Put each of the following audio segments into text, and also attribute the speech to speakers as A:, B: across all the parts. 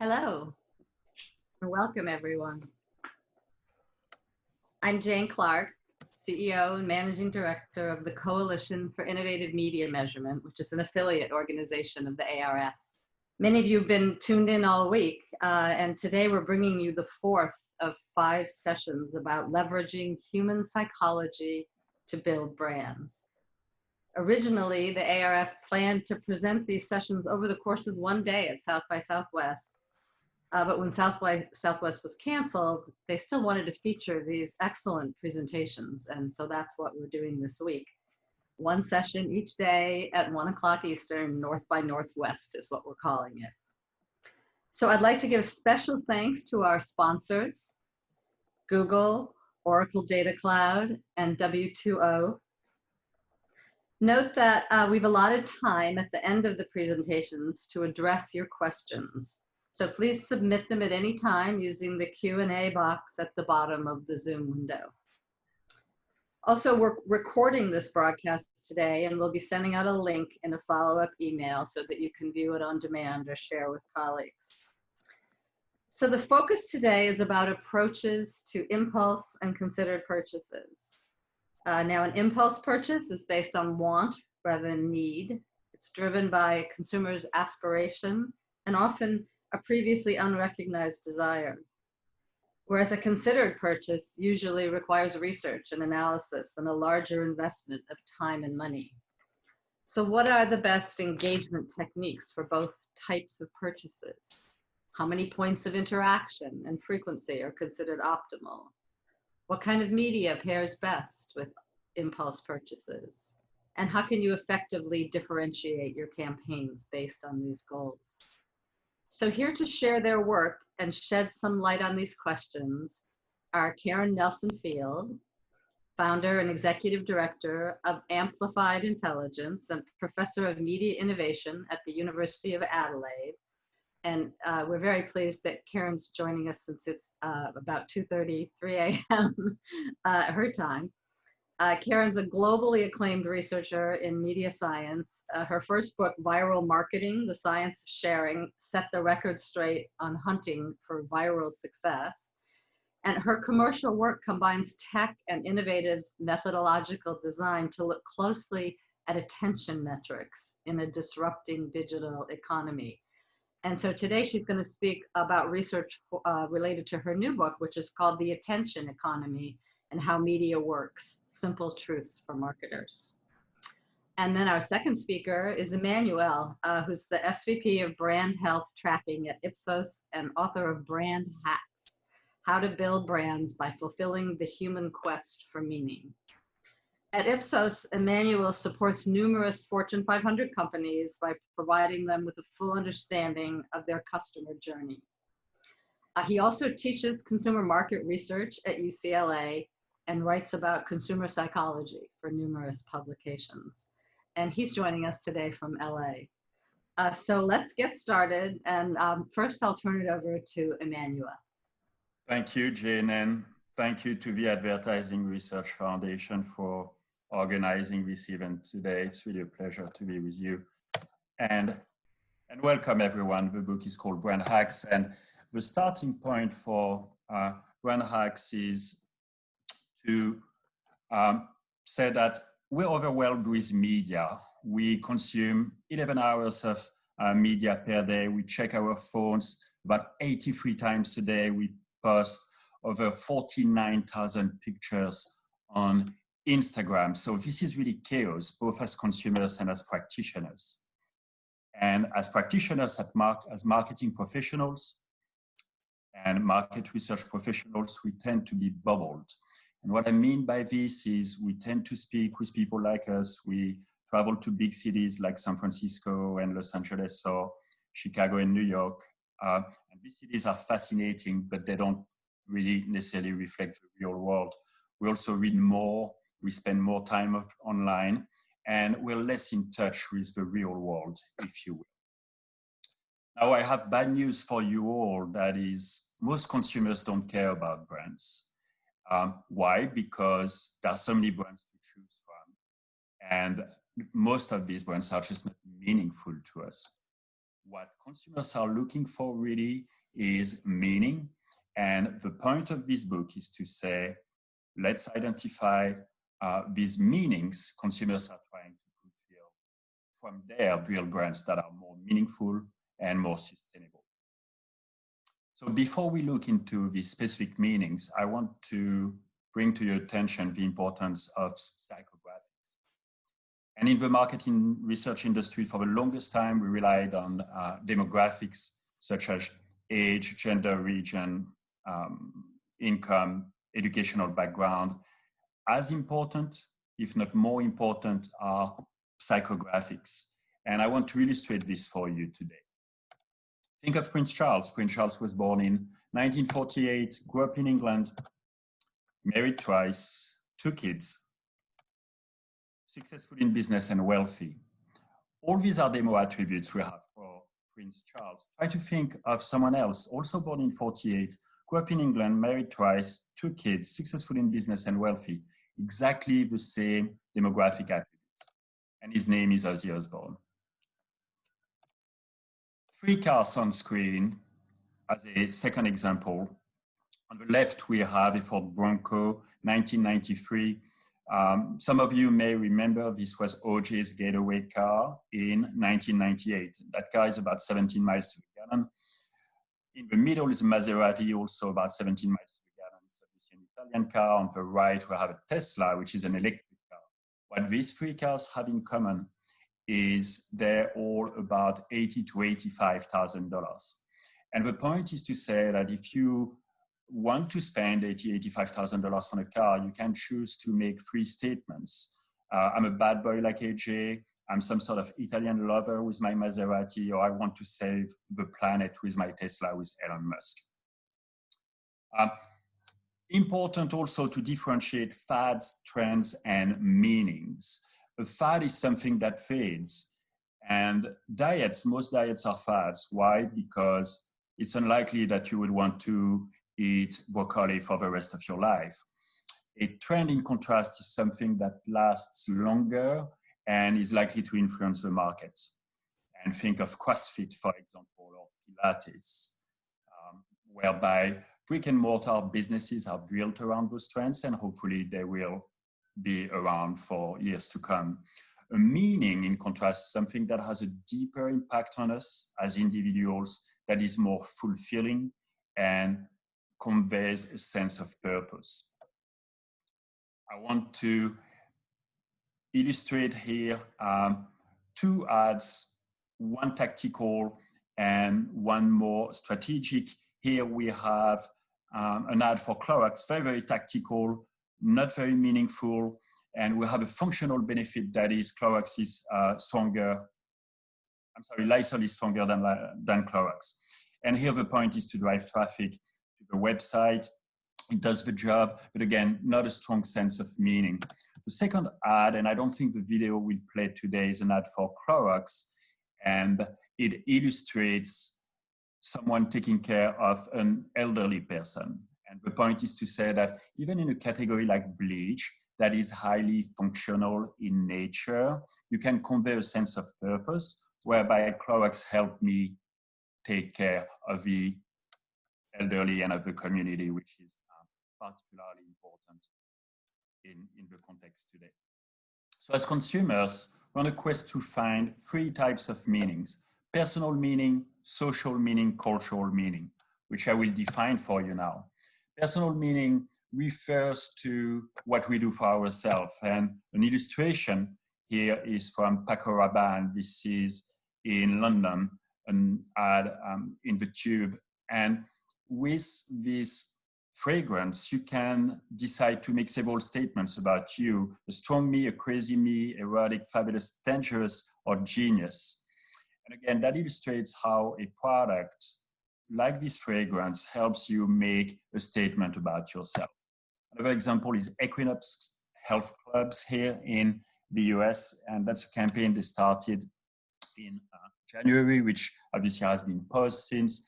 A: Hello, and welcome everyone. I'm Jane Clark, CEO and Managing Director of the Coalition for Innovative Media Measurement, which is an affiliate organization of the ARF. Many of you have been tuned in all week, and today we're bringing you the fourth of 5 sessions about leveraging human psychology to build brands. Originally, the ARF planned to present these sessions over the course of one day at South by Southwest. But when South by Southwest was canceled, they still wanted to feature these excellent presentations. And so that's what we're doing this week. One session each day at 1 o'clock Eastern, North by Northwest is what we're calling it. So I'd like to give special thanks to our sponsors, Google, Oracle Data Cloud, and W2O. Note that we've allotted time at the end of the presentations to address your questions. So please submit them at any time using the Q&A box at the bottom of the Zoom window. Also, we're recording this broadcast today, and we'll be sending out a link in a follow-up email so that you can view it on demand or share with colleagues. So the focus today is about approaches to impulse and considered purchases. Now, an impulse purchase is based on want rather than need. It's driven by consumers' aspiration and often a previously unrecognized desire. Whereas a considered purchase usually requires research and analysis and a larger investment of time and money. So what are the best engagement techniques for both types of purchases? How many points of interaction and frequency are considered optimal? What kind of media pairs best with impulse purchases? And how can you effectively differentiate your campaigns based on these goals? So here to share their work and shed some light on these questions are Karen Nelson-Field, founder and executive director of Amplified Intelligence and professor of media innovation at the University of Adelaide. And we're very pleased that Karen's joining us since it's about 2:33 a.m. Her time. Karen's a globally acclaimed researcher in media science. Her first book, Viral Marketing, The Science of Sharing, set the record straight on hunting for viral success. And her commercial work combines tech and innovative methodological design to look closely at attention metrics in a disrupting digital economy. And so today she's going to speak about research related to her new book, which is called The Attention Economy and How Media Works, Simple Truths for Marketers. And then our second speaker is Emmanuel, who's the SVP of Brand Health Tracking at Ipsos and author of Brand Hacks, How to Build Brands by Fulfilling the Human Quest for Meaning. At Ipsos, Emmanuel supports numerous Fortune 500 companies by providing them with a full understanding of their customer journey. He also teaches consumer market research at UCLA and writes about consumer psychology for numerous publications. And he's joining us today from LA. So let's get started. And first I'll turn it over to Emmanuel.
B: Thank you, Jane, and thank you to the Advertising Research Foundation for organizing this event today. It's really a pleasure to be with you. And welcome everyone. The book is called Brand Hacks, and the starting point for Brand Hacks is to say that we're overwhelmed with media. We consume 11 hours of media per day. We check our phones about 83 times a day. We post over 49,000 pictures on Instagram. So this is really chaos, both as consumers and as practitioners. And as practitioners, as marketing professionals and market research professionals, we tend to be bubbled. And what I mean by this is we tend to speak with people like us. We travel to big cities like San Francisco and Los Angeles or Chicago and New York. And these cities are fascinating, but they don't really necessarily reflect the real world. We also read more, we spend more time online, and we're less in touch with the real world, if you will. Now, I have bad news for you all. That is, most consumers don't care about brands. Why? Because there are so many brands to choose from. And most of these brands are just not meaningful to us. what consumers are looking for really is meaning. And the point of this book is to say, let's identify these meanings consumers are trying to fulfill from their real brands that are more meaningful and more sustainable. So before we look into the specific meanings, I want to bring to your attention the importance of psychographics. And in the marketing research industry, for the longest time, we relied on demographics such as age, gender, region, income, educational background. As important, if not more important, are psychographics. And I want to illustrate this for you today. Think of Prince Charles. Prince Charles was born in 1948, grew up in England, married twice, 2 kids, successful in business and wealthy. All these are demo attributes we have for Prince Charles. Try to think of someone else, also born in 48, grew up in England, married twice, 2 kids, successful in business and wealthy. Exactly the same demographic attributes. And his name is Ozzy Osbourne. 3 cars on screen as a second example. On the left, we have a Ford Bronco, 1993. Some of you may remember this was O.J.'s getaway car in 1998. That car is about 17 miles to the gallon. In the middle is a Maserati, also about 17 miles to the gallon. It's obviously an Italian car. On the right, we have a Tesla, which is an electric car. What these 3 cars have in common is they're all about $80,000 to $85,000. And the point is to say that if you want to spend $80,000, $85,000 on a car, you can choose to make 3 statements. I'm a bad boy like AJ, I'm some sort of Italian lover with my Maserati, or I want to save the planet with my Tesla with Elon Musk. Important also to differentiate fads, trends, and meanings. A fad is something that fades. And diets, most diets are fads. Why? Because it's unlikely that you would want to eat broccoli for the rest of your life. A trend, in contrast, is something that lasts longer and is likely to influence the market. And think of CrossFit, for example, or Pilates, whereby brick and mortar businesses are built around those trends, and hopefully they will be around for years to come. A meaning, in contrast, is something that has a deeper impact on us as individuals, that is more fulfilling and conveys a sense of purpose. I want to illustrate here 2 ads, one tactical and one more strategic. Here we have an ad for Clorox, very, very tactical, not very meaningful, and we have a functional benefit that is Clorox is Lysol is stronger than Clorox. And here the point is to drive traffic to the website. It does the job, but again, not a strong sense of meaning. The second ad, and I don't think the video will play today, is an ad for Clorox, and it illustrates someone taking care of an elderly person. And the point is to say that even in a category like bleach, that is highly functional in nature, you can convey a sense of purpose, whereby Clorox helped me take care of the elderly and of the community, which is particularly important in the context today. So as consumers, we're on a quest to find 3 types of meanings: personal meaning, social meaning, cultural meaning, which I will define for you now. Personal meaning refers to what we do for ourselves. And an illustration here is from Paco Rabanne. This is in London, an ad in the tube. And with this fragrance, you can decide to make several statements about you: a strong me, a crazy me, erotic, fabulous, dangerous, or genius. And again, that illustrates how a product like this fragrance helps you make a statement about yourself. Another example is Equinox Health Clubs here in the US, and that's a campaign they started in January, which obviously has been paused since.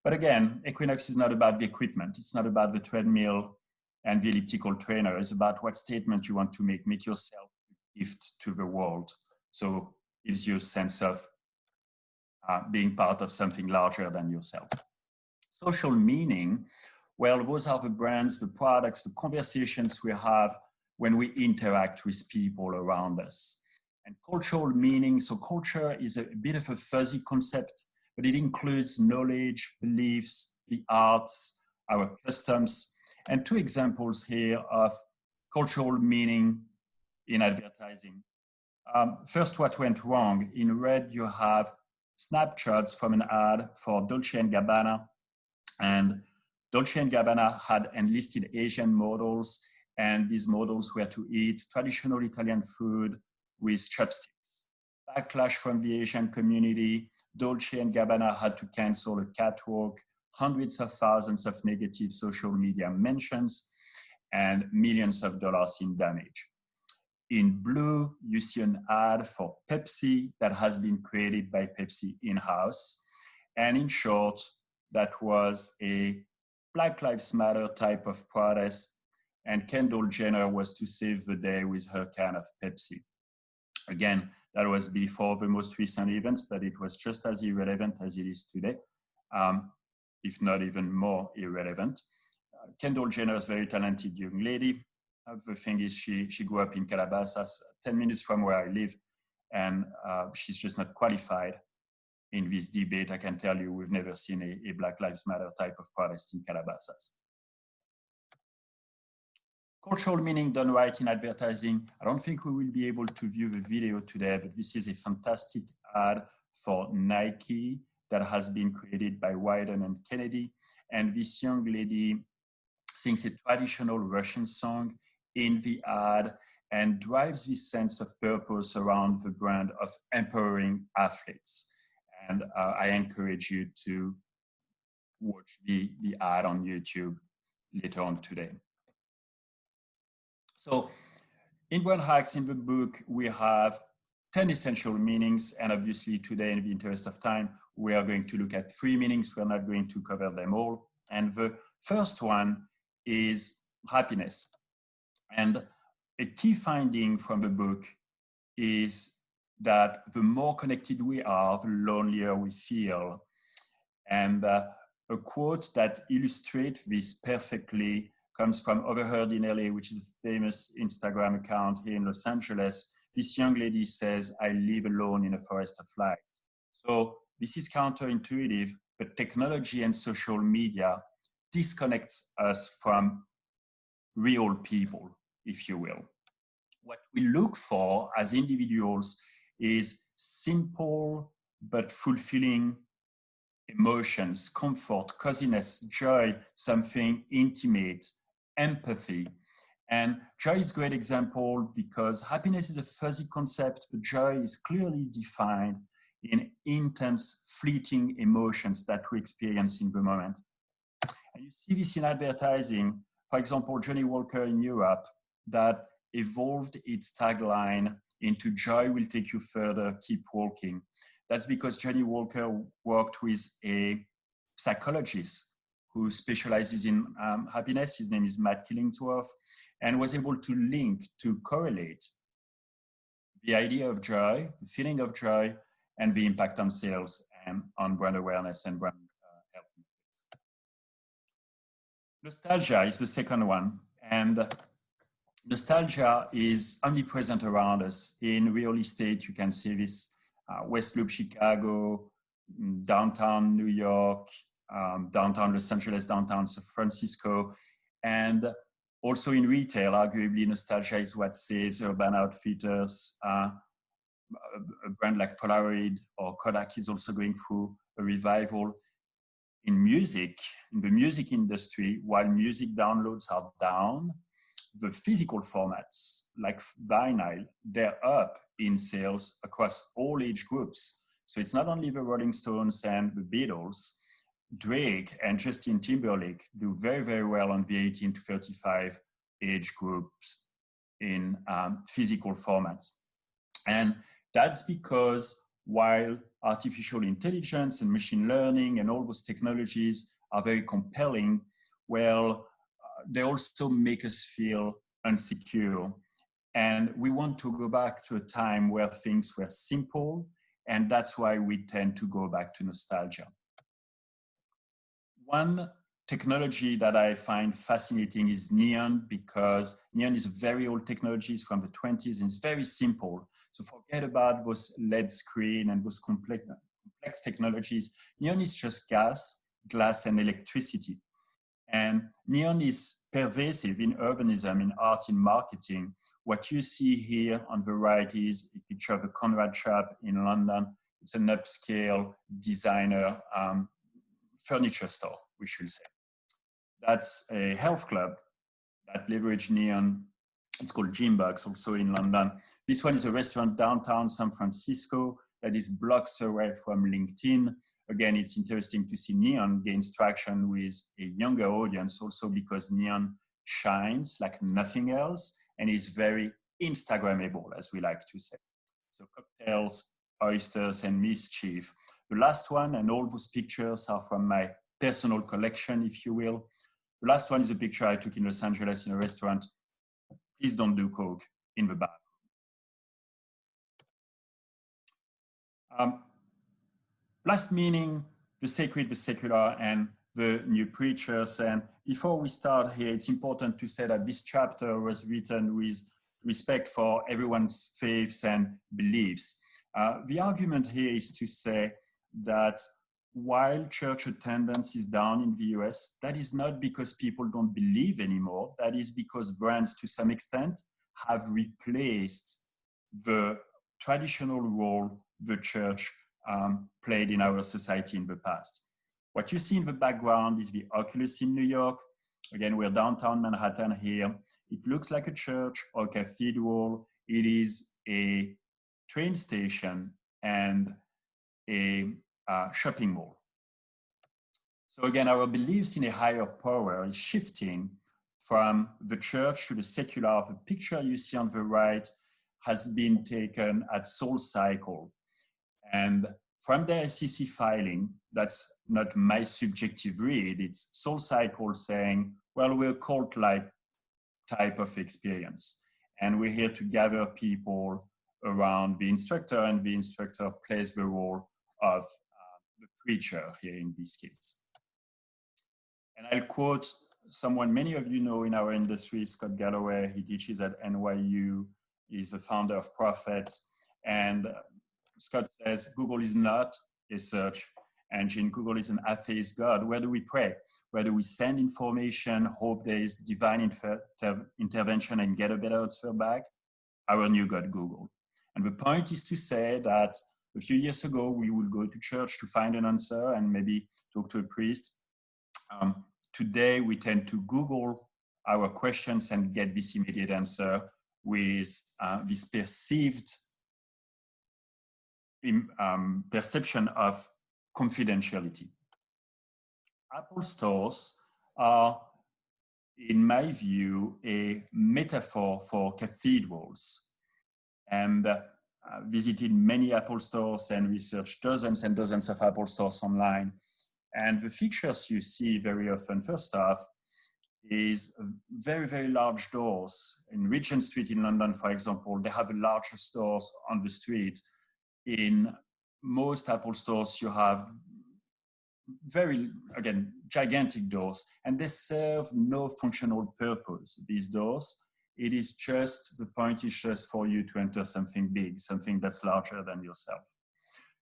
B: But again, Equinox is not about the equipment. It's not about the treadmill and the elliptical trainer. It's about what statement you want to make yourself a gift to the world. So it gives you a sense of being part of something larger than yourself. Social meaning, well, those are the brands, the products, the conversations we have when we interact with people around us. And cultural meaning, so culture is a bit of a fuzzy concept, but it includes knowledge, beliefs, the arts, our customs. And two examples here of cultural meaning in advertising. First, what went wrong. In red, you have snapshots from an ad for Dolce & Gabbana. And Dolce & Gabbana had enlisted Asian models, and these models were to eat traditional Italian food with chopsticks. Backlash from the Asian community. Dolce & Gabbana had to cancel a catwalk, hundreds of thousands of negative social media mentions, and millions of dollars in damage. In blue, you see an ad for Pepsi that has been created by Pepsi in-house. And in short, that was a Black Lives Matter type of protest. And Kendall Jenner was to save the day with her can of Pepsi. Again, that was before the most recent events, but it was just as irrelevant as it is today, if not even more irrelevant. Kendall Jenner is a very talented young lady. The thing is, she grew up in Calabasas, 10 minutes from where I live, and she's just not qualified in this debate. I can tell you, we've never seen a Black Lives Matter type of protest in Calabasas. Cultural meaning done right in advertising. I don't think we will be able to view the video today, but this is a fantastic ad for Nike that has been created by Wyden and Kennedy. And this young lady sings a traditional Russian song in the ad and drives this sense of purpose around the brand of empowering athletes. And I encourage you to watch the ad on YouTube later on today. So in Brand Hacks in the book, we have 10 essential meanings. And obviously today, in the interest of time, we are going to look at 3 meanings. We're not going to cover them all. And the first one is happiness. And a key finding from the book is that the more connected we are, the lonelier we feel. And a quote that illustrates this perfectly comes from Overheard in LA, which is a famous Instagram account here in Los Angeles. This young lady says, "I live alone in a forest of lights." So this is counterintuitive, but technology and social media disconnects us from real people, if you will. What we look for as individuals is simple but fulfilling emotions, comfort, coziness, joy, something intimate, empathy. And joy is a great example because happiness is a fuzzy concept, but joy is clearly defined in intense, fleeting emotions that we experience in the moment. And you see this in advertising. For example, Johnny Walker in Europe that evolved its tagline into "Joy will take you further, keep walking." That's because Johnny Walker worked with a psychologist who specializes in happiness. His name is Matt Killingsworth, and was able to correlate the idea of joy, the feeling of joy, and the impact on sales and on brand awareness and brand health. Nostalgia is the second one. And nostalgia is omnipresent around us. In real estate, you can see this West Loop, Chicago, downtown New York, downtown Los Angeles, downtown San Francisco. And also in retail, arguably, nostalgia is what saves Urban Outfitters. A brand like Polaroid or Kodak is also going through a revival. In music, in the music industry, while music downloads are down, the physical formats like vinyl, they're up in sales across all age groups. So it's not only the Rolling Stones and the Beatles. Drake and Justin Timberlake do very, very well on the 18 to 35 age groups in physical formats. And that's because while artificial intelligence and machine learning and all those technologies are very compelling, well, they also make us feel insecure. And we want to go back to a time where things were simple And that's why we tend to go back to nostalgia. One technology that I find fascinating is neon, because neon is a very old technology. It's from the 20s and it's very simple. So forget about those LED screen and those complex technologies. Neon is just gas, glass, and electricity. And neon is pervasive in urbanism, in art, in marketing. What you see here on the right is a picture of a Conrad shop in London. It's an upscale designer furniture store, we should say. That's a health club that leverage neon. It's called Gymbox, also in London. This one is a restaurant downtown San Francisco that is blocks away from LinkedIn. Again, it's interesting to see neon gains traction with a younger audience, also because neon shines like nothing else and is very Instagrammable, as we like to say. So cocktails, oysters, and mischief. The last one, and all those pictures are from my personal collection, if you will. The last one is a picture I took in Los Angeles in a restaurant. Please don't do coke in the bathroom. Last meaning, the sacred, the secular, and the new preachers. And before we start here, it's important to say that this chapter was written with respect for everyone's faiths and beliefs. The argument here is to say that while church attendance is down in the US, that is not because people don't believe anymore. That is because brands, to some extent, have replaced the traditional role the church played in our society in the past. What you see in the background is the Oculus in New York. Again, we're downtown Manhattan here. It looks like a church or a cathedral. It is a train station and a shopping mall. So again, our beliefs in a higher power is shifting from the church to the secular. The picture you see on the right has been taken at Soul Cycle. And from the SEC filing, that's not my subjective read, it's Soul Cycle saying, well, we're a cult-like type of experience. And we're here to gather people around the instructor, and the instructor plays the role of the preacher here in this case. And I'll quote someone many of you know in our industry, Scott Galloway. He teaches at NYU. He's the founder of Prophets. And Scott says, Google is not a search engine. Google is an atheist God. Where do we pray? Where do we send information, hope there is divine intervention and get a better answer back? Our new God, Google. And the point is to say that a few years ago, we would go to church to find an answer and maybe talk to a priest. Today, we tend to Google our questions and get this immediate answer with this perceived perception of confidentiality. Apple stores are, in my view, a metaphor for cathedrals. And visited many Apple stores and researched dozens and dozens of Apple stores online. And the features you see very often, first off, is very, very large doors. In Regent Street in London, for example, they have larger stores on the street. In most Apple stores, you have very, again, gigantic doors, and they serve no functional purpose, these doors. It is just, the point is just for you to enter something big, something that's larger than yourself.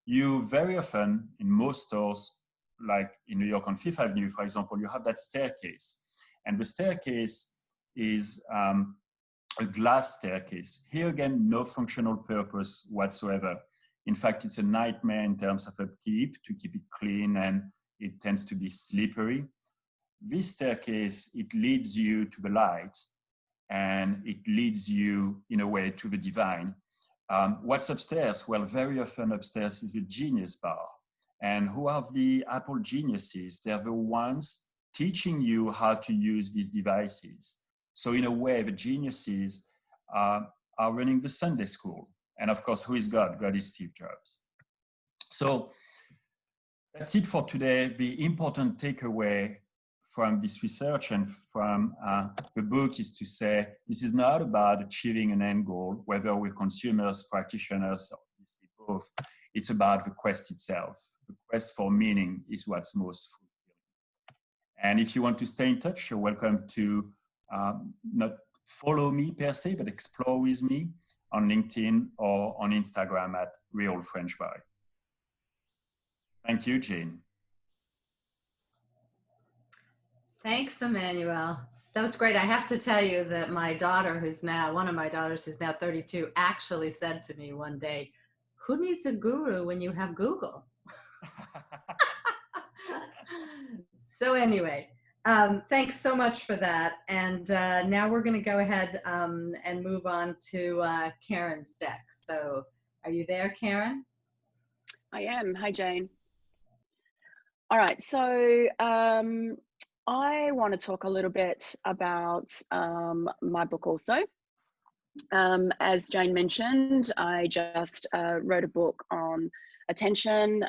B: You very often, in most stores, like in New York on Fifth Avenue, for example, you have that staircase. And the staircase is a glass staircase. Here again, no functional purpose whatsoever. In fact, it's a nightmare in terms of upkeep, to keep it clean, and it tends to be slippery. This staircase, it leads you to the light, and it leads you, in a way, to the divine. What's upstairs? Well, very often upstairs is the genius bar. And who are the Apple geniuses? They're the ones teaching you how to use these devices. So in a way, the geniuses are running the Sunday school. And of course, who is God? God is Steve Jobs. So that's it for today. The important takeaway from this research and from the book is to say, this is not about achieving an end goal, whether with consumers, practitioners, or obviously both. both. It's about the quest itself. The quest for meaning is what's most fulfilling. And if you want to stay in touch, you're welcome to not follow me per se, but explore with me on LinkedIn or on Instagram at Real French Boy. Thank you, Jane.
A: Thanks, Emmanuel. That was great. I have to tell you that my daughter, one of my daughters who's now 32, actually said to me one day, "Who needs a guru when you have Google?" So anyway, thanks so much for that. And now we're going to go ahead and move on to Karen's deck. So are you there, Karen?
C: I am. Hi, Jane. All right. So I want to talk a little bit about my book also. As Jane mentioned, I just wrote a book on attention,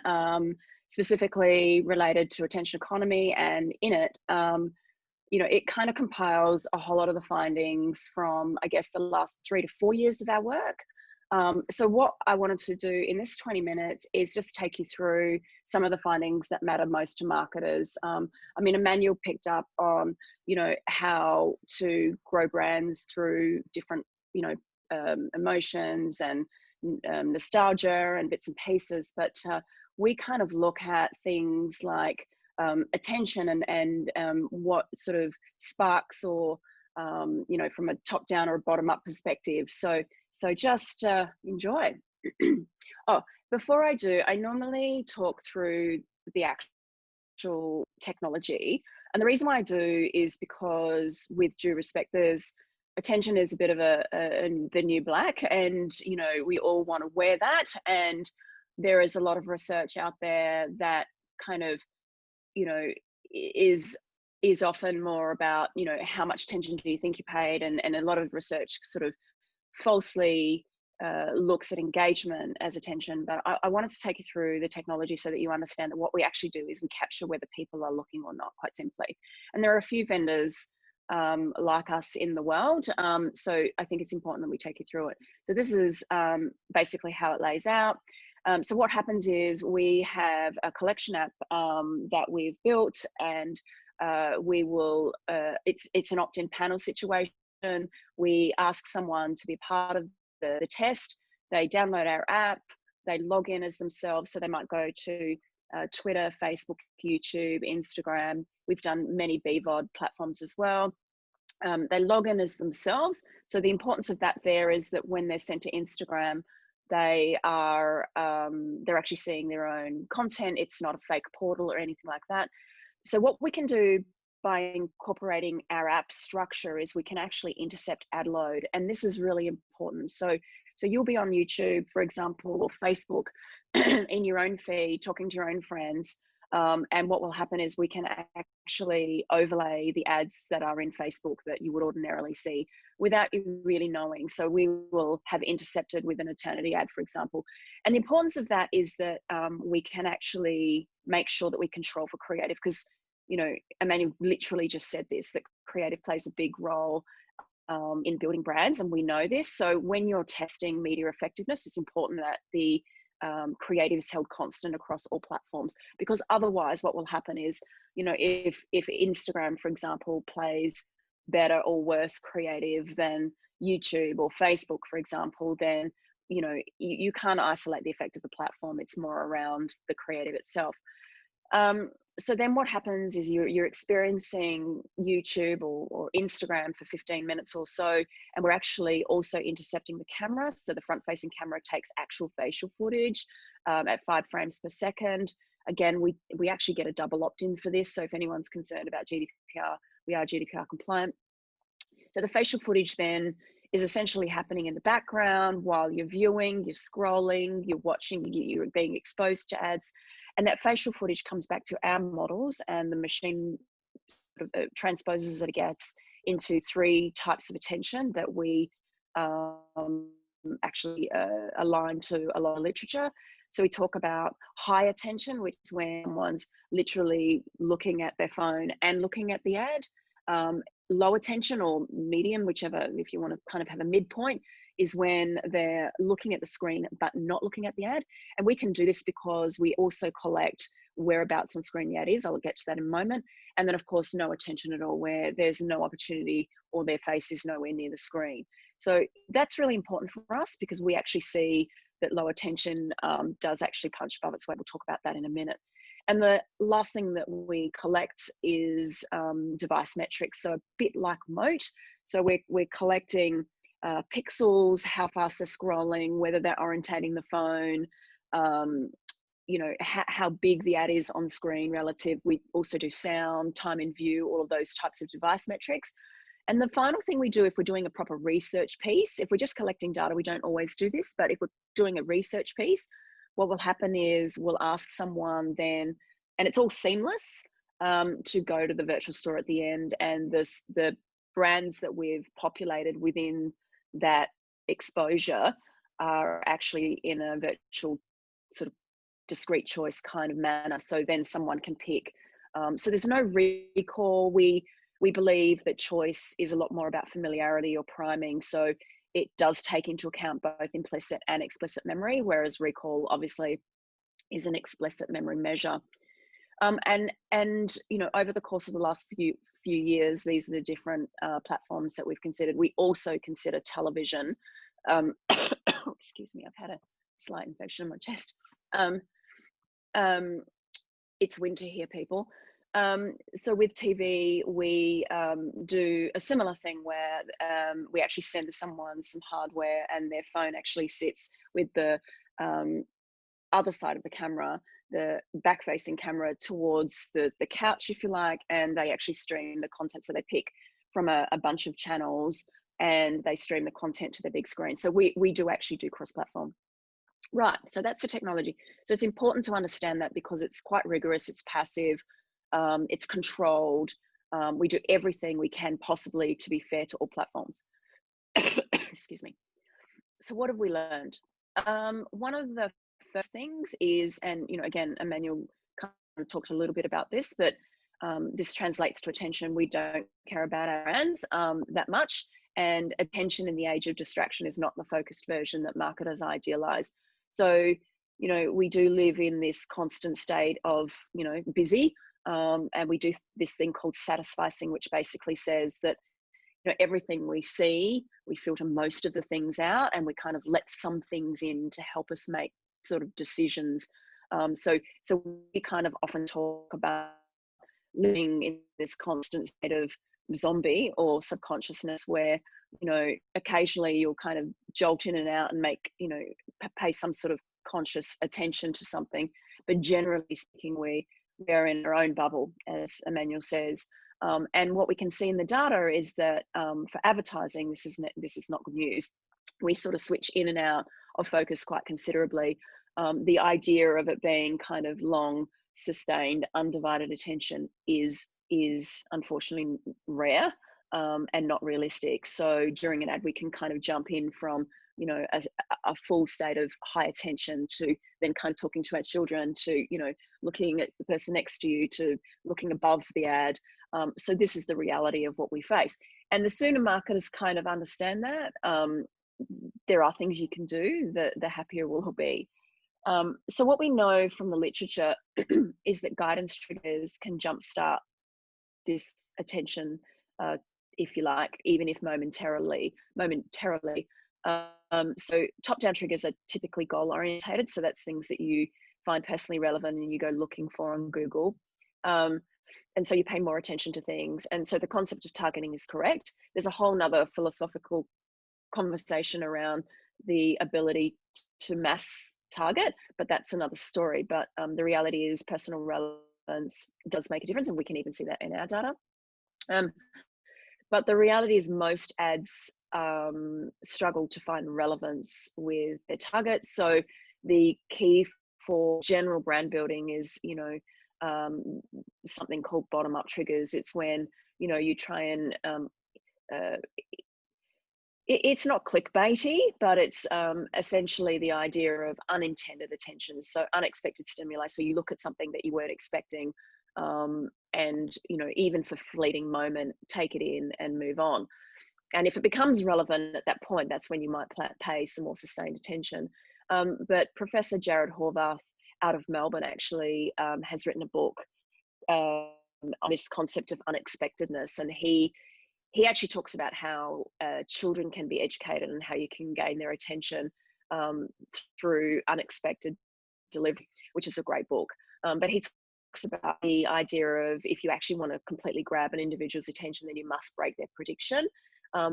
C: specifically related to attention economy, and in it, you know, it kind of compiles a whole lot of the findings from, I guess, the last 3 to 4 years of our work. So what I wanted to do in this 20 minutes is just take you through some of the findings that matter most to marketers. I mean, Emmanuel picked up on, you know, how to grow brands through different, you know, emotions and nostalgia and bits and pieces, but we kind of look at things like attention and what sort of sparks or you know, from a top down or a bottom up perspective. So just enjoy. Oh, before I do, I normally talk through the actual technology, and the reason why I do is because, with due respect, attention is a bit of the new black, and you know, we all want to wear that, and there is a lot of research out there that kind of, you know, is often more about, you know, how much attention do you think you paid, and a lot of research sort of falsely looks at engagement as attention. But I wanted to take you through the technology so that you understand that what we actually do is we capture whether people are looking or not, quite simply. And there are a few vendors like us in the world, so I think it's important that we take you through it. So this is basically how it lays out. So what happens is we have a collection app that we've built, and we will, it's an opt-in panel situation. We ask someone to be part of the test. They download our app, they log in as themselves. So they might go to Twitter, Facebook, YouTube, Instagram. We've done many BVOD platforms as well. They log in as themselves. So the importance of that there is that when they're sent to Instagram, they are, they're actually seeing their own content. It's not a fake portal or anything like that. So what we can do by incorporating our app structure is we can actually intercept ad load. And this is really important. So you'll be on YouTube, for example, or Facebook in your own feed, talking to your own friends. And what will happen is we can actually overlay the ads that are in Facebook that you would ordinarily see without you really knowing. So we will have intercepted with an eternity ad, for example. And the importance of that is that we can actually make sure that we control for creative, because, you know, Emmanuel literally just said this, that creative plays a big role in building brands, and we know this. So when you're testing media effectiveness, it's important that the creative is held constant across all platforms, because otherwise what will happen is, you know, if Instagram, for example, plays better or worse creative than YouTube or Facebook, for example, then, you know, you can't isolate the effect of the platform. It's more around the creative itself. So then what happens is you're experiencing YouTube or Instagram for 15 minutes or so, and we're actually also intercepting the camera. So the front-facing camera takes actual facial footage at 5 frames per second. Again, we actually get a double opt-in for this. So if anyone's concerned about GDPR, we are GDPR compliant. So the facial footage then is essentially happening in the background while you're viewing, you're scrolling, you're watching, you're being exposed to ads. And that facial footage comes back to our models, and the machine transposes it, gets into 3 types of attention that we actually align to a lot of literature. So we talk about high attention, which is when someone's literally looking at their phone and looking at the ad. Low attention or medium, whichever, if you want to kind of have a midpoint, is when they're looking at the screen but not looking at the ad. And we can do this because we also collect whereabouts on screen the ad is. I'll get to that in a moment. And then of course, no attention at all, where there's no opportunity or their face is nowhere near the screen. So that's really important for us because we actually see that low attention does actually punch above its weight. We'll talk about that in a minute. And the last thing that we collect is device metrics. So a bit like Moat. So we're collecting pixels, how fast they're scrolling, whether they're orientating the phone, you know, how big the ad is on screen relative. We also do sound, time in view, all of those types of device metrics. And the final thing we do if we're doing a proper research piece, if we're just collecting data, we don't always do this, but if we're doing a research piece, what will happen is we'll ask someone then, and it's all seamless, to go to the virtual store at the end, and the brands that we've populated within that exposure are actually in a virtual sort of discrete choice kind of manner. So then someone can pick. So there's no recall. We believe that choice is a lot more about familiarity or priming. So it does take into account both implicit and explicit memory, whereas recall obviously is an explicit memory measure. And you know, over the course of the last few years, these are the different platforms that we've considered. We also consider television. Excuse me, I've had a slight infection in my chest. It's winter here, people. So with TV, we do a similar thing where we actually send someone some hardware and their phone actually sits with the other side of the camera, the back-facing camera towards the couch, if you like, and they actually stream the content. So they pick from a bunch of channels and they stream the content to the big screen. So we do actually do cross-platform. Right, so that's the technology. So it's important to understand that because it's quite rigorous, it's passive, it's controlled. We do everything we can possibly to be fair to all platforms. Excuse me. So what have we learned? One of the first things is, and you know, again, Emmanuel kind of talked a little bit about this, but this translates to attention. We don't care about our brands that much, and attention in the age of distraction is not the focused version that marketers idealize. So, you know, we do live in this constant state of, you know, busy, and we do this thing called satisficing, which basically says that, you know, everything we see, we filter most of the things out, and we kind of let some things in to help us make sort of decisions. So we kind of often talk about living in this constant state of zombie or subconsciousness where, you know, occasionally you'll kind of jolt in and out and make, you know, pay some sort of conscious attention to something. But generally speaking, we are in our own bubble, as Emmanuel says. And what we can see in the data is that for advertising, this is not good news. We sort of switch in and out of focus quite considerably. The idea of it being kind of long, sustained, undivided attention is unfortunately rare and not realistic. So during an ad, we can kind of jump in from, you know, a full state of high attention to then kind of talking to our children, to, you know, looking at the person next to you, to looking above the ad. So this is the reality of what we face. And the sooner marketers kind of understand that, there are things you can do, the happier we'll be. So what we know from the literature is that guidance triggers can jumpstart this attention, if you like, even if momentarily. So top-down triggers are typically goal-orientated. So that's things that you find personally relevant and you go looking for on Google. And so you pay more attention to things. And so the concept of targeting is correct. There's a whole nother philosophical conversation around the ability to mass target, but that's another story. But the reality is personal relevance does make a difference, and we can even see that in our data. But the reality is most ads struggle to find relevance with their targets. So the key for general brand building is, you know, something called bottom-up triggers. It's when, you know, you try and it's not clickbaity, but it's essentially the idea of unintended attention, so unexpected stimuli. So you look at something that you weren't expecting, and, you know, even for fleeting moment, take it in and move on. And if it becomes relevant at that point, that's when you might pay some more sustained attention. But Professor Jared Horvath out of Melbourne actually has written a book on this concept of unexpectedness, and he actually talks about how children can be educated and how you can gain their attention through unexpected delivery, which is a great book. But he talks about the idea of if you actually want to completely grab an individual's attention, then you must break their prediction.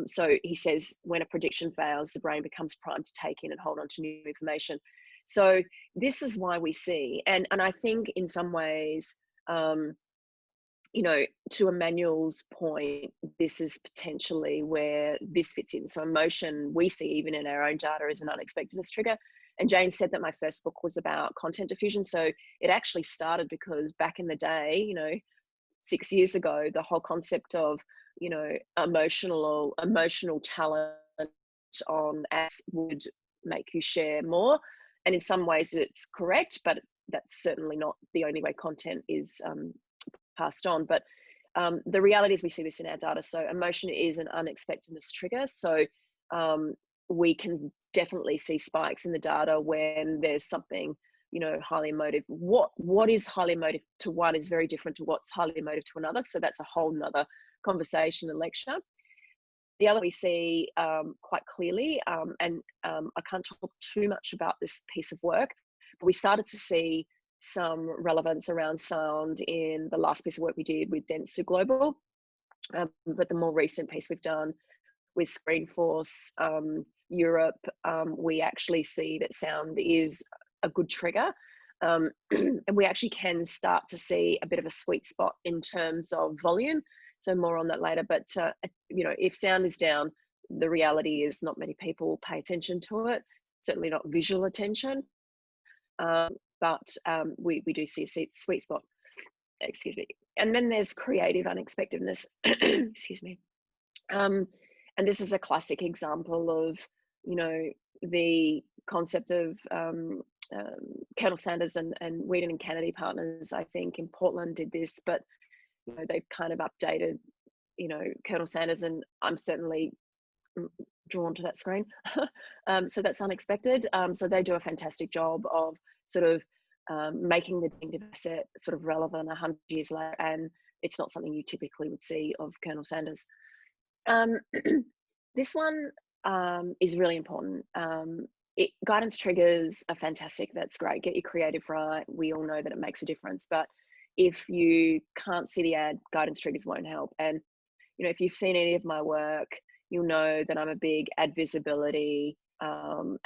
C: So he says when a prediction fails, the brain becomes primed to take in and hold on to new information. So this is why we see, and I think in some ways, you know, to Emmanuel's point, this is potentially where this fits in. So emotion, we see even in our own data, is an unexpectedness trigger. And Jane said that my first book was about content diffusion. So it actually started because back in the day, you know, 6 years ago, the whole concept of, you know, emotional challenge on ads would make you share more. And in some ways it's correct, but that's certainly not the only way content is passed on. But the reality is we see this in our data. So emotion is an unexpectedness trigger. So we can definitely see spikes in the data when there's something, you know, highly emotive. What is highly emotive to one is very different to what's highly emotive to another. So that's a whole nother conversation and lecture. The other we see quite clearly, and I can't talk too much about this piece of work, but we started to see some relevance around sound in the last piece of work we did with Dentsu Global. But the more recent piece we've done with Screenforce Europe, we actually see that sound is a good trigger. And we actually can start to see a bit of a sweet spot in terms of volume. So more on that later. But, you know, if sound is down, the reality is not many people pay attention to it, certainly not visual attention. But we do see a sweet spot, excuse me. And then there's creative unexpectedness, excuse me. And this is a classic example of, you know, the concept of Colonel Sanders and Whedon and Kennedy Partners, I think in Portland did this, but, you know, they've kind of updated, you know, Colonel Sanders, and I'm certainly drawn to that screen. So that's unexpected. So they do a fantastic job of sort of making the deemed asset sort of relevant 100 years later, and it's not something you typically would see of Colonel Sanders. This one is really important. Guidance triggers are fantastic. That's great. Get your creative right. We all know that it makes a difference. But if you can't see the ad, guidance triggers won't help. And, you know, if you've seen any of my work, you'll know that I'm a big ad visibility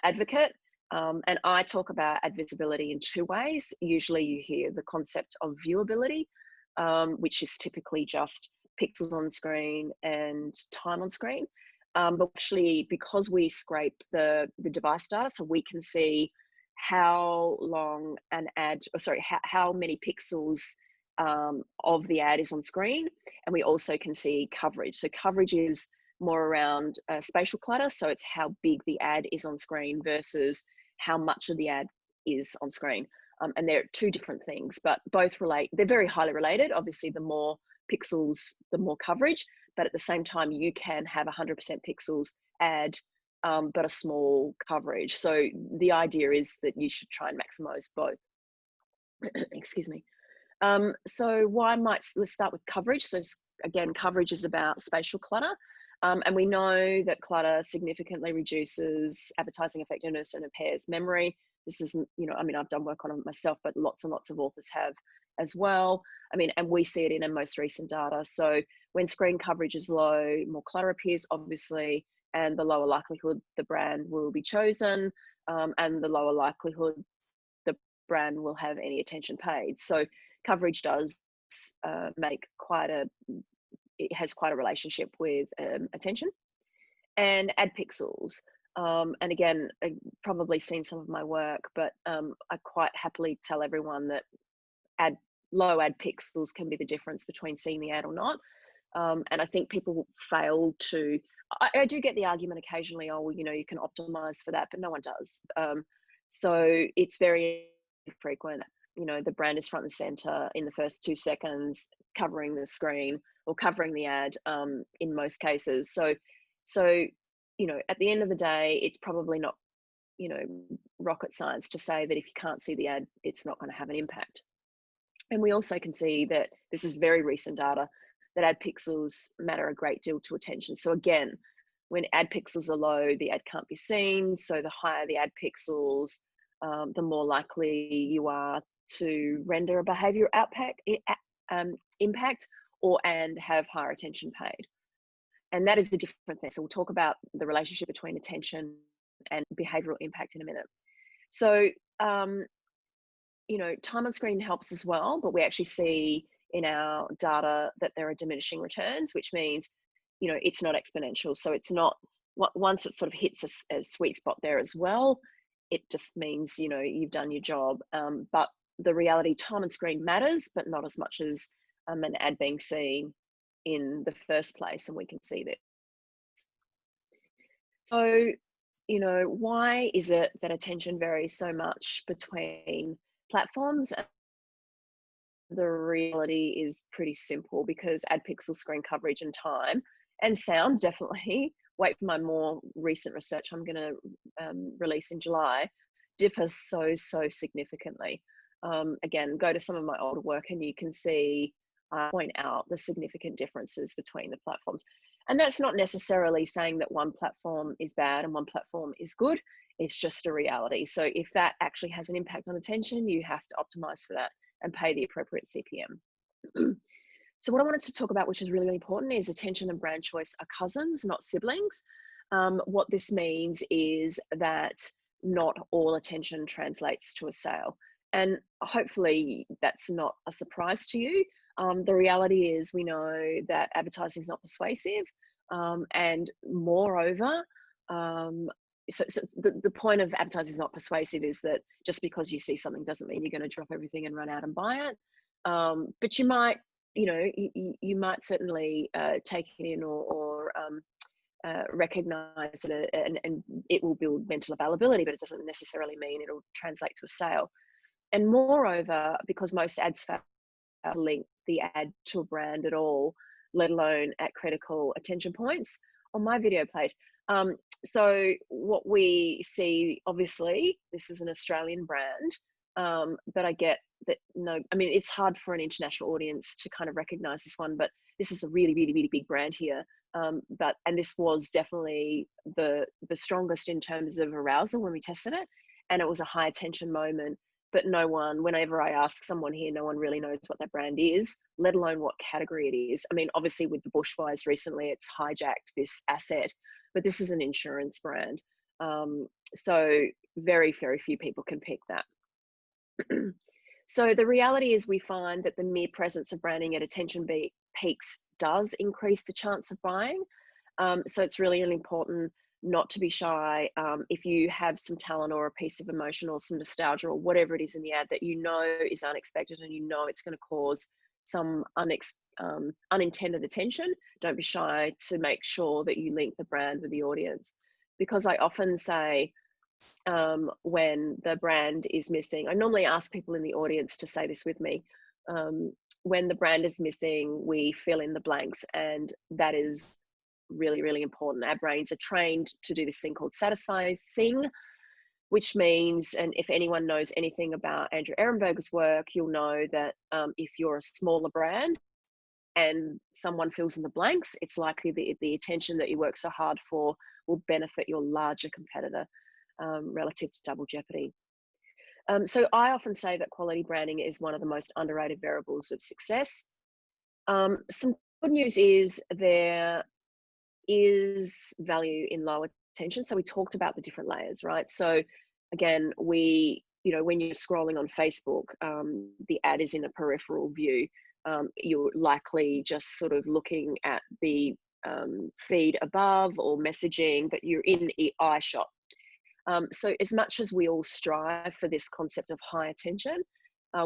C: advocate. And I talk about ad visibility in two ways. Usually you hear the concept of viewability, which is typically just pixels on screen and time on screen. But actually, because we scrape the device data, so we can see how long an ad, or sorry, how many pixels of the ad is on screen. And we also can see coverage. So coverage is more around spatial clutter. So it's how big the ad is on screen versus how much of the ad is on screen. And they're two different things, but both relate. They're very highly related. Obviously, the more pixels, the more coverage, but at the same time, you can have 100% pixels ad, but a small coverage. So the idea is that you should try and maximize both. Excuse me. So let's start with coverage. So again, coverage is about spatial clutter. And we know that clutter significantly reduces advertising effectiveness and impairs memory. This is, you know, I mean, I've done work on it myself, but lots and lots of authors have as well. I mean, and we see it in our most recent data. So when screen coverage is low, more clutter appears, obviously, and the lower likelihood the brand will be chosen, and the lower likelihood the brand will have any attention paid. So coverage does it has quite a relationship with attention. And ad pixels. And again, I've probably seen some of my work, but I quite happily tell everyone that low ad pixels can be the difference between seeing the ad or not. And I think people fail to, I do get the argument occasionally, oh, well, you know, you can optimize for that, but no one does. So it's very frequent, you know, the brand is front and center in the first 2 seconds, covering the screen or covering the ad in most cases. So So, you know, at the end of the day, it's probably not, you know, rocket science to say that if you can't see the ad, it's not going to have an impact. And we also can see that this is very recent data, that ad pixels matter a great deal to attention. So again, when ad pixels are low, the ad can't be seen. So the higher the ad pixels, the more likely you are to render a behavior impact and have higher attention paid. And that is the different thing. So we'll talk about the relationship between attention and behavioral impact in a minute. So, you know, time on screen helps as well, but we actually see in our data that there are diminishing returns, which means, you know, it's not exponential. So it's not, once it sort of hits a sweet spot there as well, it just means, you know, you've done your job. But the reality, time on screen matters, but not as much as an ad being seen in the first place, and we can see that. So, you know, why is it that attention varies so much between platforms? The reality is pretty simple, because ad pixel screen coverage and time and sound, definitely, wait for my more recent research I'm going to release in July, differs so significantly. Again, go to some of my older work and you can see, point out the significant differences between the platforms. And that's not necessarily saying that one platform is bad and one platform is good. It's just a reality. So if that actually has an impact on attention, you have to optimize for that and pay the appropriate CPM. So what I wanted to talk about, which is really, really important, is attention and brand choice are cousins, not siblings. What this means is that not all attention translates to a sale. And hopefully that's not a surprise to you. The reality is, we know that advertising is not persuasive, and moreover, so the point of advertising is not persuasive is that just because you see something doesn't mean you're going to drop everything and run out and buy it. But you might, you know, you might certainly take it in or recognize it, and it will build mental availability, but it doesn't necessarily mean it'll translate to a sale. And moreover, because most ads fail to link the ad to a brand at all, let alone at critical attention points on my video page. So what we see, obviously, this is an Australian brand, but I get that, no, I mean, it's hard for an international audience to kind of recognize this one, but this is a really, really, really big brand here. And this was definitely the strongest in terms of arousal when we tested it. And it was a high attention moment, but no one, whenever I ask someone here, no one really knows what that brand is, let alone what category it is. I mean, obviously with the bushfires recently, it's hijacked this asset, but this is an insurance brand. So very, very few people can pick that. So the reality is, we find that the mere presence of branding at attention peaks does increase the chance of buying. So it's really, really important not to be shy. If you have some talent or a piece of emotion or some nostalgia or whatever it is in the ad that you know is unexpected and you know it's going to cause some unintended attention, don't be shy to make sure that you link the brand with the audience. Because I often say, when the brand is missing, I normally ask people in the audience to say this with me. When the brand is missing, we fill in the blanks, and that is really, really important. Our brains are trained to do this thing called satisficing, which means, and if anyone knows anything about Andrew Ehrenberger's work, you'll know that if you're a smaller brand and someone fills in the blanks, it's likely that the attention that you work so hard for will benefit your larger competitor, relative to double jeopardy. So I often say that quality branding is one of the most underrated variables of success. Some good news is there is value in low attention. So we talked about the different layers, right? So again, you know, when you're scrolling on Facebook, the ad is in a peripheral view. You're likely just sort of looking at the feed above or messaging, but you're in eye shot. So as much as we all strive for this concept of high attention,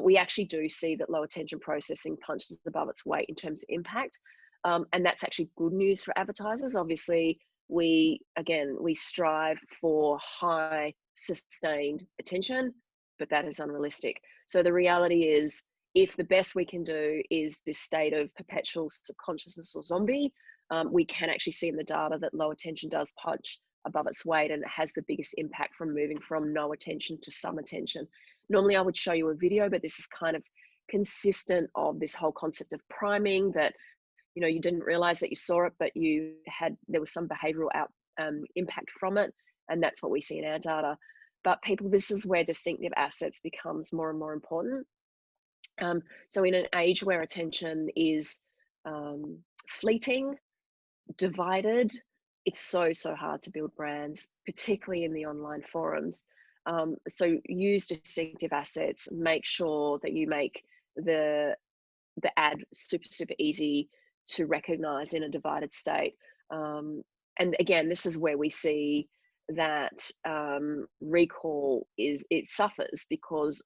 C: we actually do see that low attention processing punches above its weight in terms of impact. And that's actually good news for advertisers. Obviously, we strive for high sustained attention, but that is unrealistic. So the reality is, if the best we can do is this state of perpetual subconsciousness or zombie, we can actually see in the data that low attention does punch above its weight, and it has the biggest impact from moving from no attention to some attention. Normally I would show you a video, but this is kind of consistent of this whole concept of priming, that you didn't realize that you saw it, but there was some behavioral impact from it, and that's what we see in our data. But people, this is where distinctive assets becomes more and more important. So in an age where attention is fleeting, divided, it's so hard to build brands, particularly in the online forums. So use distinctive assets, make sure that you make the ad super easy to recognize in a divided state. And again, this is where we see that recall suffers, because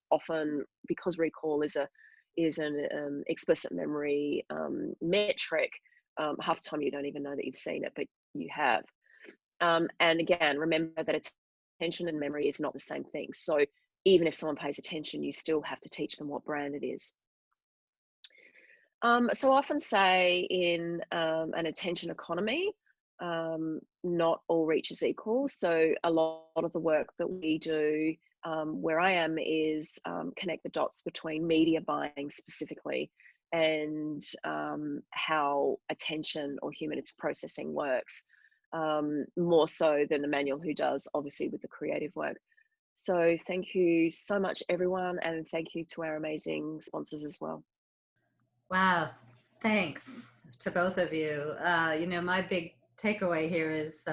C: recall is an explicit memory metric. Half the time you don't even know that you've seen it, but you have. And again, remember that attention and memory is not the same thing. So even if someone pays attention, you still have to teach them what brand it is. So I often say in an attention economy, not all reach is equal. So a lot of the work that we do where I am is connect the dots between media buying specifically and how attention or human processing works, more so than Emmanuel, who does obviously with the creative work. So thank you so much, everyone, and thank you to our amazing sponsors as well.
A: Wow, thanks to both of you. My big takeaway here is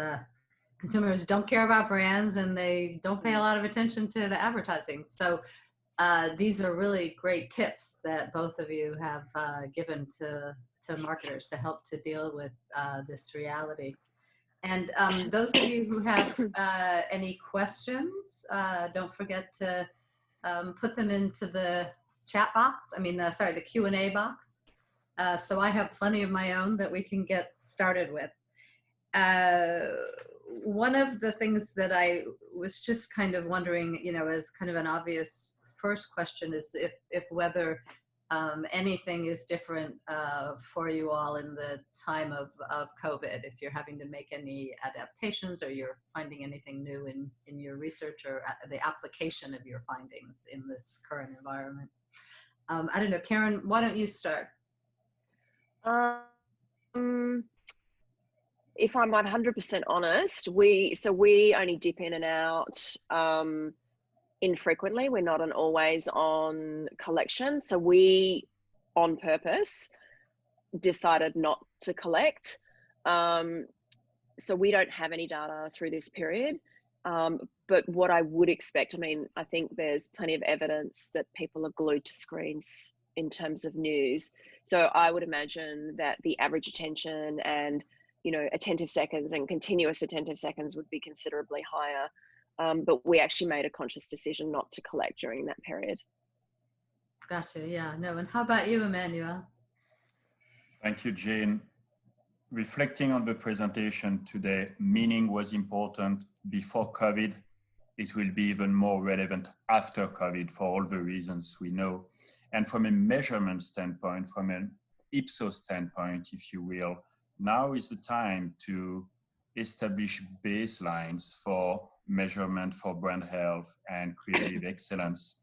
A: consumers don't care about brands, and they don't pay a lot of attention to the advertising. So these are really great tips that both of you have given to marketers to help to deal with this reality. And those of you who have any questions, don't forget to put them into the chat box. The Q&A box. So I have plenty of my own that we can get started with. One of the things that I was just kind of wondering, as kind of an obvious first question, is if whether anything is different for you all in the time of COVID, if you're having to make any adaptations, or you're finding anything new in your research, or the application of your findings in this current environment. I don't know, Karen, why don't you start?
C: If I'm 100% honest, we only dip in and out infrequently. We're not an always on collection. So we, on purpose, decided not to collect. So we don't have any data through this period. But what I would expect, I think there's plenty of evidence that people are glued to screens in terms of news. So I would imagine that the average attention and attentive seconds and continuous attentive seconds would be considerably higher. But we actually made a conscious decision not to collect during that period.
A: Gotcha. Yeah. No. And how about you, Emmanuel?
B: Thank you, Jane. Reflecting on the presentation today, meaning was important before COVID. It will be even more relevant after COVID for all the reasons we know. And from a measurement standpoint, from an Ipsos standpoint, if you will, now is the time to establish baselines for measurement for brand health and creative excellence.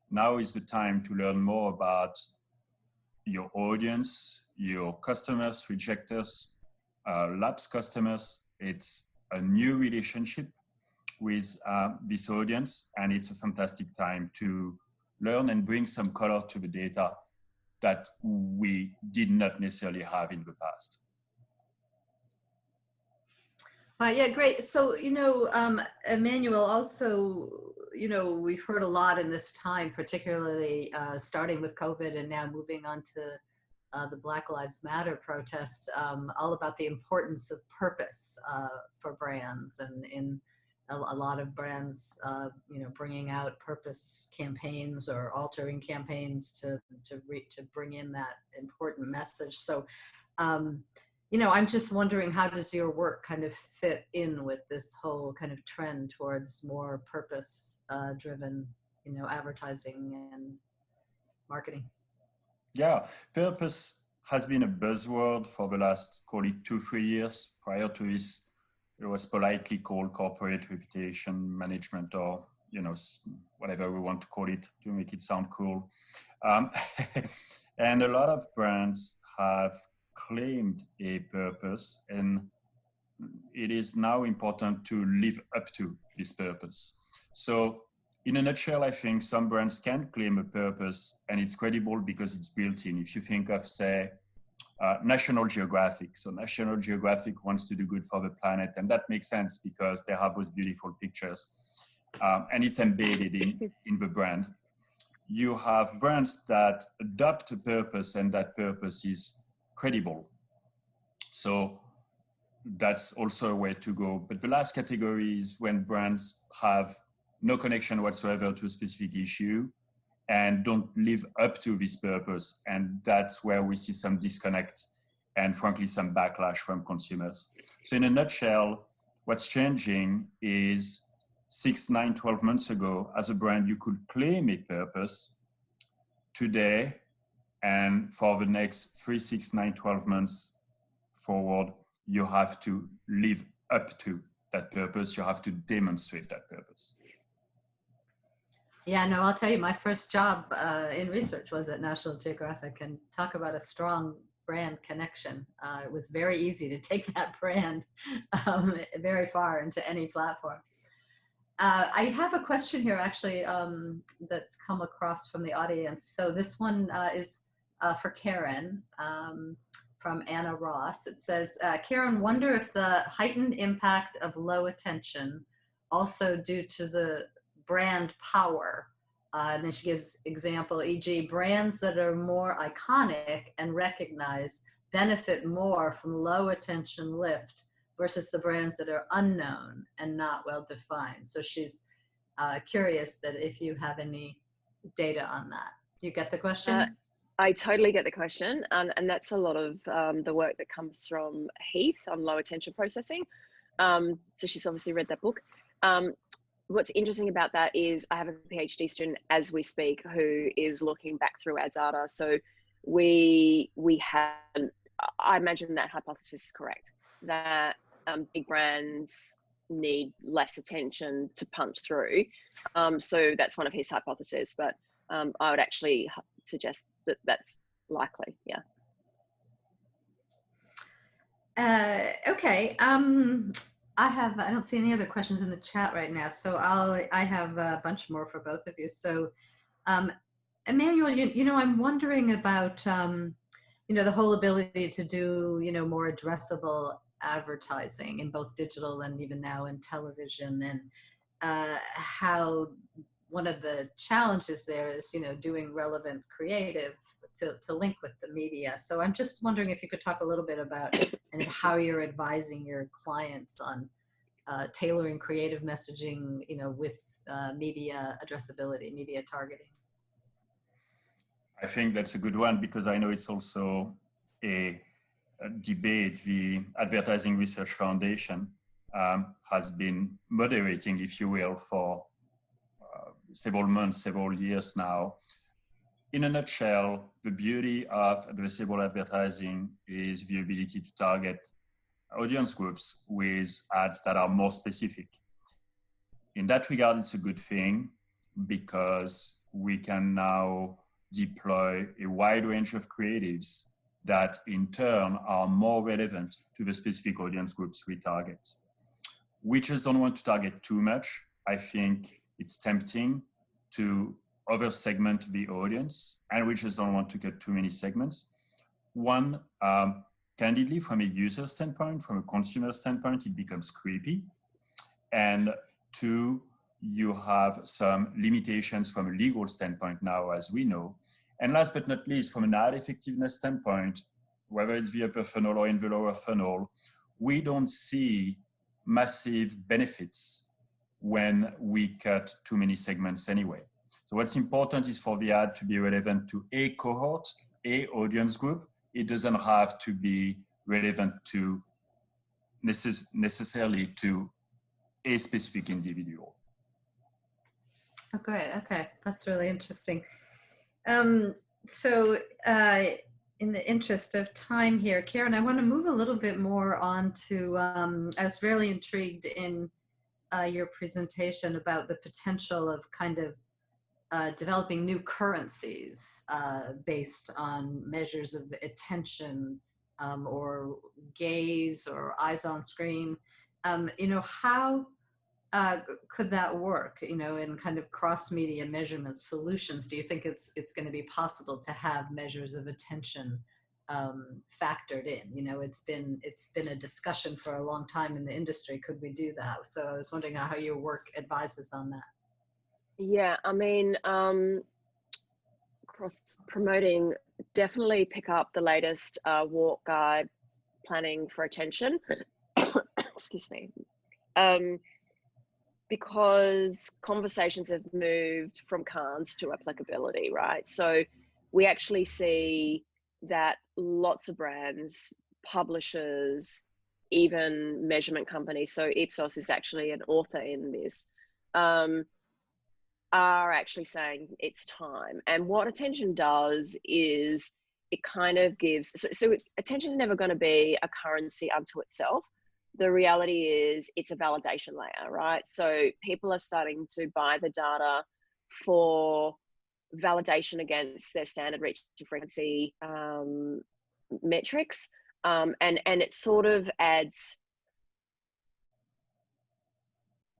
B: Now is the time to learn more about your audience, your customers, rejectors, lapsed customers. It's a new relationship with this audience, and it's a fantastic time to learn and bring some color to the data that we did not necessarily have in the past.
A: Yeah, great. So, Emmanuel, also, we've heard a lot in this time, particularly starting with COVID and now moving on to the Black Lives Matter protests, all about the importance of purpose for brands, and in a lot of brands, bringing out purpose campaigns or altering campaigns to bring in that important message. So, I'm just wondering, how does your work kind of fit in with this whole kind of trend towards more purpose driven, advertising and marketing?
B: Yeah, purpose has been a buzzword for the last, call it 2-3 years. Prior to this, it was politely called corporate reputation management, or whatever we want to call it to make it sound cool. And a lot of brands have claimed a purpose, and it is now important to live up to this purpose. So in a nutshell, I think some brands can claim a purpose and it's credible because it's built in. If you think of, say, National Geographic. So National Geographic wants to do good for the planet, and that makes sense because they have those beautiful pictures. And it's embedded in the brand. You have brands that adopt a purpose and that purpose is credible. So that's also a way to go. But the last category is when brands have no connection whatsoever to a specific issue and don't live up to this purpose. And that's where we see some disconnect and frankly, some backlash from consumers. So in a nutshell, what's changing is 6, 9, 12 months ago, as a brand, you could claim a purpose. Today, and for the next 3, 6, 9, 12 months forward, you have to live up to that purpose. You have to demonstrate that purpose.
A: Yeah, no, I'll tell you, my first job in research was at National Geographic, and talk about a strong brand connection. It was very easy to take that brand very far into any platform. I have a question here actually that's come across from the audience. So this one is for Karen from Anna Ross. It says, Karen, wonder if the heightened impact of low attention also due to the brand power. And then she gives example, e.g. brands that are more iconic and recognized benefit more from low attention lift versus the brands that are unknown and not well defined. So she's curious that if you have any data on that. Do you get the question?
C: I totally get the question. And that's a lot of the work that comes from Heath on low attention processing. So she's obviously read that book. What's interesting about that is I have a PhD student as we speak who is looking back through our data. So we have, I imagine that hypothesis is correct, that big brands need less attention to punch through. So that's one of his hypotheses, but I would actually suggest that that's likely, yeah.
A: Okay. I don't see any other questions in the chat right now, so I have a bunch more for both of you. So, Emmanuel, I'm wondering about, the whole ability to do, more addressable advertising in both digital and even now in television, and how one of the challenges there is, doing relevant creative to link with the media. So I'm just wondering if you could talk a little bit about how you're advising your clients on tailoring creative messaging, with media addressability, media targeting.
B: I think that's a good one because I know it's also a debate. The Advertising Research Foundation has been moderating, if you will, for several months, several years now. In a nutshell, the beauty of addressable advertising is the ability to target audience groups with ads that are more specific. In that regard, it's a good thing because we can now deploy a wide range of creatives that in turn are more relevant to the specific audience groups we target. We just don't want to target too much. I think it's tempting to over-segment the audience, and we just don't want to get too many segments. One, candidly, from a user standpoint, from a consumer standpoint, it becomes creepy. And two, you have some limitations from a legal standpoint now, as we know. And last but not least, from an ad effectiveness standpoint, whether it's the upper funnel or in the lower funnel, we don't see massive benefits when we cut too many segments anyway. So what's important is for the ad to be relevant to a cohort, a audience group. It doesn't have to be relevant to necessarily to a specific individual.
A: Oh, great. Okay, that's really interesting. So in the interest of time here, Karen, I want to move a little bit more on to, I was really intrigued in your presentation about the potential of kind of developing new currencies based on measures of attention or gaze or eyes on screen. You know, how could that work, you know, in kind of cross-media measurement solutions? Do you think it's going to be possible to have measures of attention factored in? You know, it's been a discussion for a long time in the industry. Could we do that? So I was wondering how your work advises on that.
C: Yeah, I mean, cross promoting, definitely pick up the latest walk guide planning for attention. Excuse me. Because conversations have moved from can'ts to applicability, right? So we actually see that lots of brands, publishers, even measurement companies, so Ipsos is actually an author in this, are actually saying it's time. And what attention does is it kind of gives, so attention is never going to be a currency unto itself. The reality is it's a validation layer, right? So people are starting to buy the data for validation against their standard reach and frequency metrics. And it sort of adds,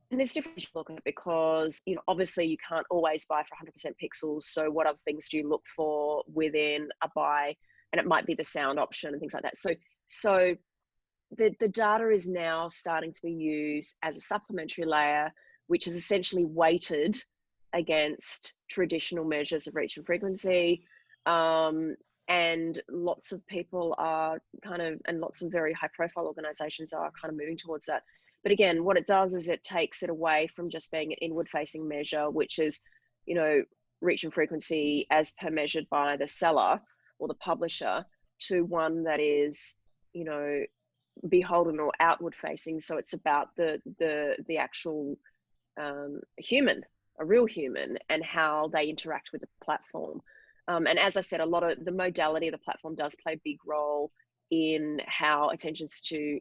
C: and there's different look at it because, you know, obviously you can't always buy for 100% pixels. So what other things do you look for within a buy? And it might be the sound option and things like that. So the data is now starting to be used as a supplementary layer, which is essentially weighted against traditional measures of reach and frequency. And lots of people are and lots of very high profile organizations are kind of moving towards that. But again, what it does is it takes it away from just being an inward facing measure, which is, you know, reach and frequency as per measured by the seller or the publisher, to one that is, you know, beholden or outward facing. So it's about the actual human, a real human, and how they interact with the platform. And as I said, a lot of the modality of the platform does play a big role in how attention to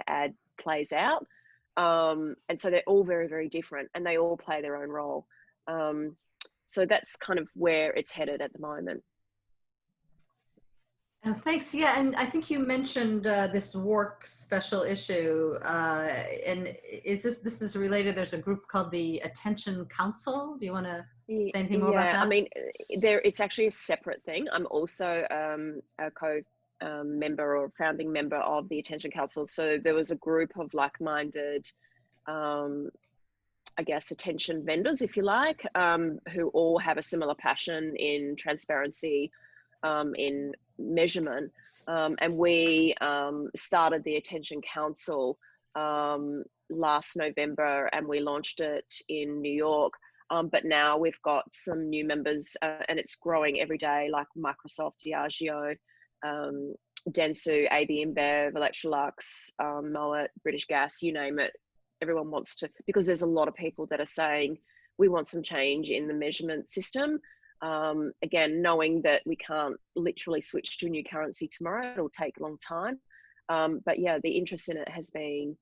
C: ad plays out. And so they're all very, very different and they all play their own role. So that's kind of where it's headed at the moment.
A: Thanks. Yeah, and I think you mentioned this WARC special issue, and is this is related? There's a group called the Attention Council. Do you want to say anything more about that?
C: I mean, it's actually a separate thing. I'm also a member or founding member of the Attention Council. So there was a group of like-minded, I guess, attention vendors, if you like, who all have a similar passion in transparency, in measurement, and we started the Attention Council last November, and we launched it in New York. But now we've got some new members, and it's growing every day, like Microsoft, Diageo, Dentsu, AB InBev, Electrolux, Moet, British Gas, you name it. Everyone wants to, because there's a lot of people that are saying we want some change in the measurement system. Again, knowing that we can't literally switch to a new currency tomorrow, it'll take a long time. But yeah, the interest in it has been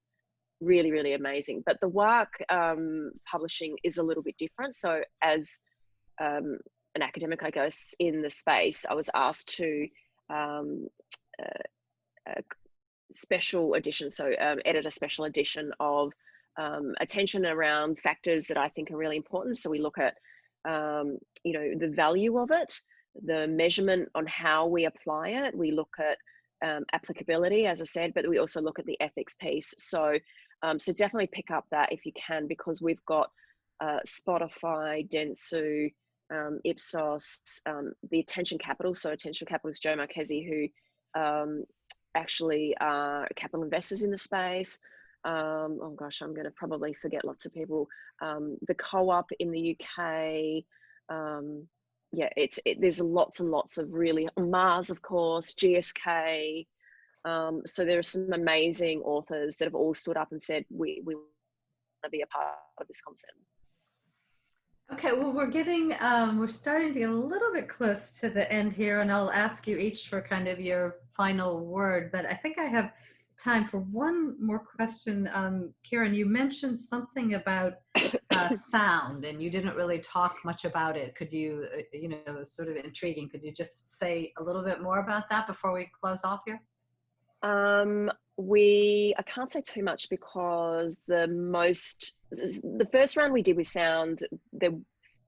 C: really, really amazing. But the WARC publishing is a little bit different. So as an academic, I guess, in the space, I was asked to special edition, so edit a special edition of attention around factors that I think are really important. So we look at you know, the value of it, the measurement on how we apply it. We look at applicability, as I said, but we also look at the ethics piece. So so definitely pick up that if you can, because we've got Spotify, Dentsu, Ipsos, the Attention Capital. So Attention Capital is Joe Marchesi, who actually are capital investors in the space. Oh gosh, I'm going to probably forget lots of people. The Co-op in the UK. Yeah, there's lots and lots of really, Mars, of course, GSK. So there are some amazing authors that have all stood up and said, we want to be a part of this concept.
A: Okay, well, we're starting to get a little bit close to the end here, and I'll ask you each for kind of your final word, but I think I have time for one more question. Kieran, you mentioned something about sound, and you didn't really talk much about it. Could you, sort of intriguing, could you just say a little bit more about that before we close off here?
C: I can't say too much because the first round we did with sound,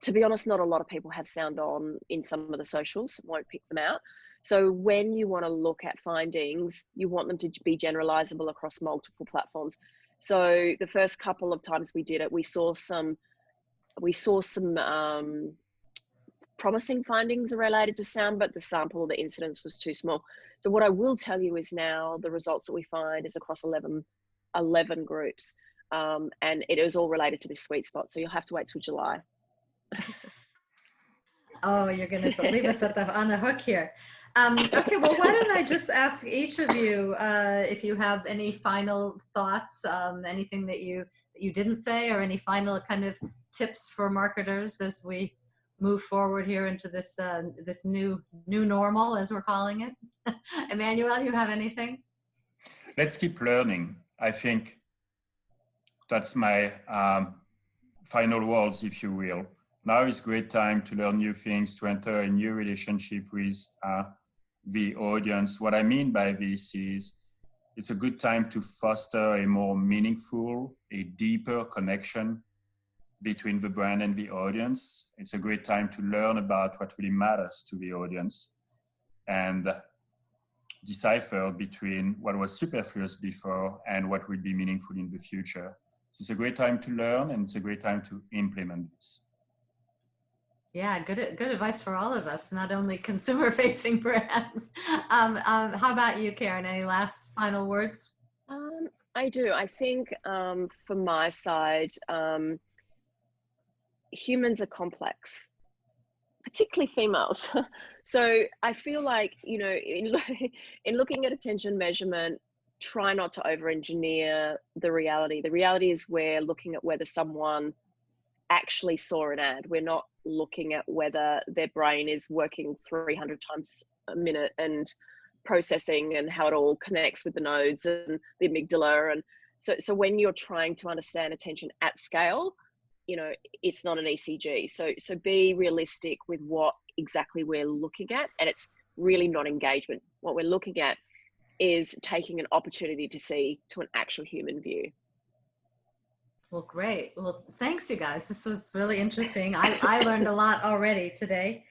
C: to be honest, not a lot of people have sound on in some of the socials, won't pick them out. So when you want to look at findings, you want them to be generalizable across multiple platforms. So the first couple of times we did it, we saw some promising findings related to sound, but the sample, the incidence was too small. So what I will tell you is now the results that we find is across 11 groups, and it is all related to this sweet spot. So you'll have to wait till July.
A: Oh, you're going to leave us on the hook here. Okay, well, why don't I just ask each of you if you have any final thoughts, anything that you didn't say, or any final kind of tips for marketers as we move forward here into this this new normal, as we're calling it. Emmanuel, you have anything?
B: Let's keep learning. I think that's my final words, if you will. Now is a great time to learn new things, to enter a new relationship with the audience. What I mean by this is it's a good time to foster a more meaningful, a deeper connection between the brand and the audience. It's a great time to learn about what really matters to the audience and decipher between what was superfluous before and what will be meaningful in the future. So it's a great time to learn, and it's a great time to implement this.
A: Yeah, good advice for all of us, not only consumer-facing brands. How about you, Karen? Any last final words?
C: I do. I think from my side, humans are complex, particularly females. So I feel like, in looking at attention measurement, try not to over-engineer the reality. The reality is we're looking at whether someone actually saw an ad. We're not looking at whether their brain is working 300 times a minute and processing and how it all connects with the nodes and the amygdala. And so when you're trying to understand attention at scale, it's not an ECG. So be realistic with what exactly we're looking at. And it's really not engagement. What we're looking at is taking an opportunity to see to an actual human view.
A: Well, great. Well, thanks, you guys. This was really interesting. I learned a lot already today.